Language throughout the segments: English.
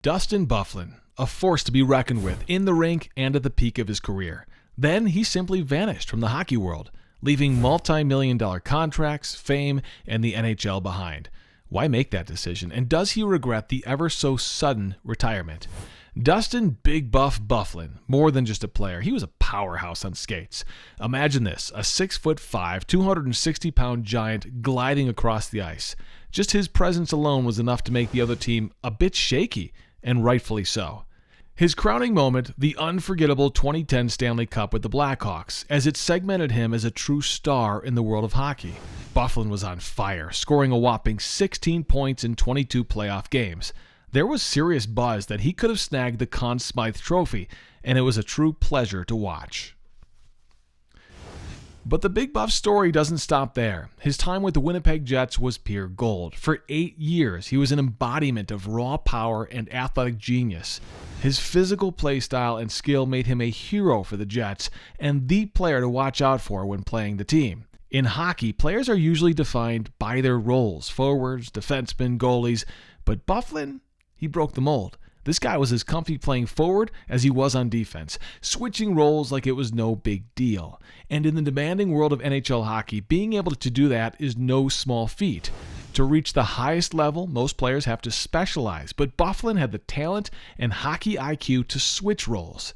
Dustin Byfuglien, a force to be reckoned with in the rink and at the peak of his career. Then he simply vanished from the hockey world, leaving multi-million-dollar contracts, fame, and the NHL behind. Why make that decision, and does he regret the ever-so-sudden retirement? Dustin Big Buff Byfuglien, more than just a player, he was a powerhouse on skates. Imagine this, a 6'5", 260-pound giant gliding across the ice. Just his presence alone was enough to make the other team a bit shaky, and rightfully so. His crowning moment, the unforgettable 2010 Stanley Cup with the Blackhawks, as it segmented him as a true star in the world of hockey. Byfuglien was on fire, scoring a whopping 16 points in 22 playoff games. There was serious buzz that he could have snagged the Conn Smythe Trophy, and it was a true pleasure to watch. But the Big Buff story doesn't stop there. His time with the Winnipeg Jets was pure gold. For 8 years, he was an embodiment of raw power and athletic genius. His physical play style and skill made him a hero for the Jets and the player to watch out for when playing the team. In hockey, players are usually defined by their roles, forwards, defensemen, goalies, but Byfuglien, he broke the mold. This guy was as comfy playing forward as he was on defense, switching roles like it was no big deal. And in the demanding world of NHL hockey, being able to do that is no small feat. To reach the highest level, most players have to specialize, but Byfuglien had the talent and hockey IQ to switch roles.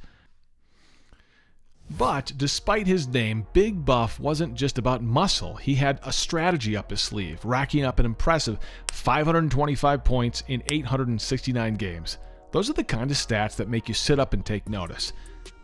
But despite his name, Big Buff wasn't just about muscle. He had a strategy up his sleeve, racking up an impressive 525 points in 869 games. Those are the kind of stats that make you sit up and take notice.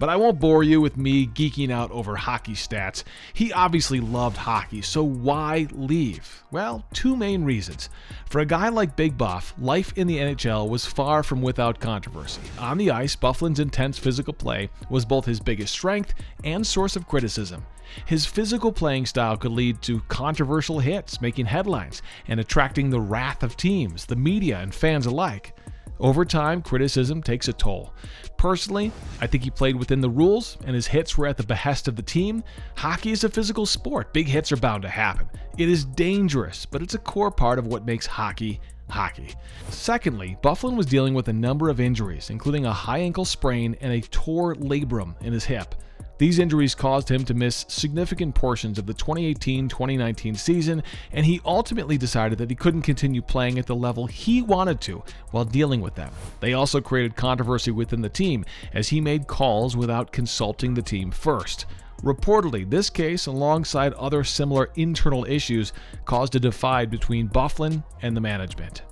But I won't bore you with me geeking out over hockey stats. He obviously loved hockey, so why leave? Well, two main reasons. For a guy like Big Buff, life in the NHL was far from without controversy. On the ice, Byfuglien's intense physical play was both his biggest strength and source of criticism. His physical playing style could lead to controversial hits, making headlines, and attracting the wrath of teams, the media, and fans alike. Over time, criticism takes a toll. Personally, I think he played within the rules, and his hits were at the behest of the team. Hockey is a physical sport. Big hits are bound to happen. It is dangerous, but it's a core part of what makes hockey hockey. Secondly, Byfuglien was dealing with a number of injuries, including a high ankle sprain and a torn labrum in his hip. These injuries caused him to miss significant portions of the 2018-2019 season, and he ultimately decided that he couldn't continue playing at the level he wanted to while dealing with them. They also created controversy within the team, as he made calls without consulting the team first. Reportedly, this case, alongside other similar internal issues, caused a divide between Byfuglien and the management.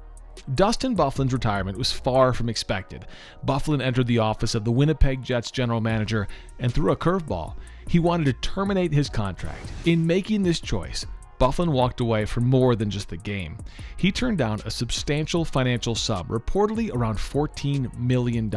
Dustin Byfuglien's retirement was far from expected. Byfuglien entered the office of the Winnipeg Jets general manager and threw a curveball. He wanted to terminate his contract. In making this choice, Byfuglien walked away from more than just the game. He turned down a substantial financial sum, reportedly around $14 million.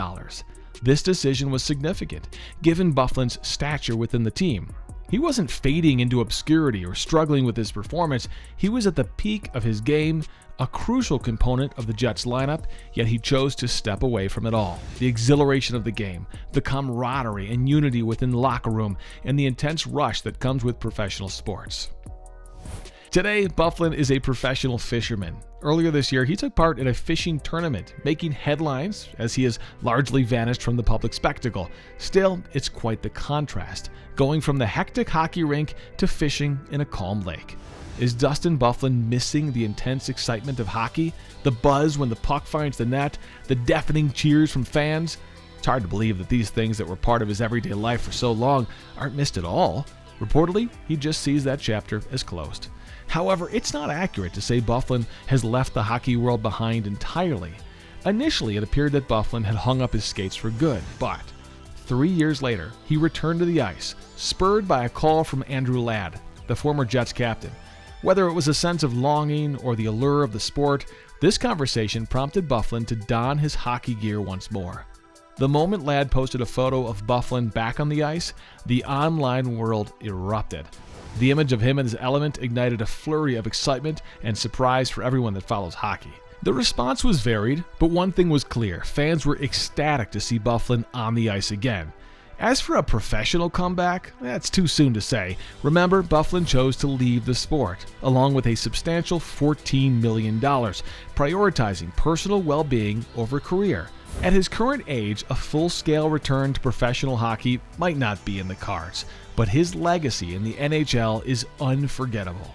This decision was significant, given Byfuglien's stature within the team. He wasn't fading into obscurity or struggling with his performance. He was at the peak of his game, a crucial component of the Jets lineup, yet he chose to step away from it all. The exhilaration of the game, the camaraderie and unity within the locker room, and the intense rush that comes with professional sports. Today, Byfuglien is a professional fisherman. Earlier this year, he took part in a fishing tournament, making headlines as he has largely vanished from the public spectacle. Still, it's quite the contrast, going from the hectic hockey rink to fishing in a calm lake. Is Dustin Byfuglien missing the intense excitement of hockey? The buzz when the puck finds the net? The deafening cheers from fans? It's hard to believe that these things that were part of his everyday life for so long aren't missed at all. Reportedly, he just sees that chapter as closed. However, it's not accurate to say Byfuglien has left the hockey world behind entirely. Initially, it appeared that Byfuglien had hung up his skates for good, but 3 years later, he returned to the ice, spurred by a call from Andrew Ladd, the former Jets captain. Whether it was a sense of longing or the allure of the sport, this conversation prompted Byfuglien to don his hockey gear once more. The moment Ladd posted a photo of Byfuglien back on the ice, the online world erupted. The image of him in his element ignited a flurry of excitement and surprise for everyone that follows hockey. The response was varied, but one thing was clear: fans were ecstatic to see Byfuglien on the ice again. As for a professional comeback, that's too soon to say. Remember, Byfuglien chose to leave the sport, along with a substantial $14 million, prioritizing personal well-being over career. At his current age, a full-scale return to professional hockey might not be in the cards, but his legacy in the NHL is unforgettable.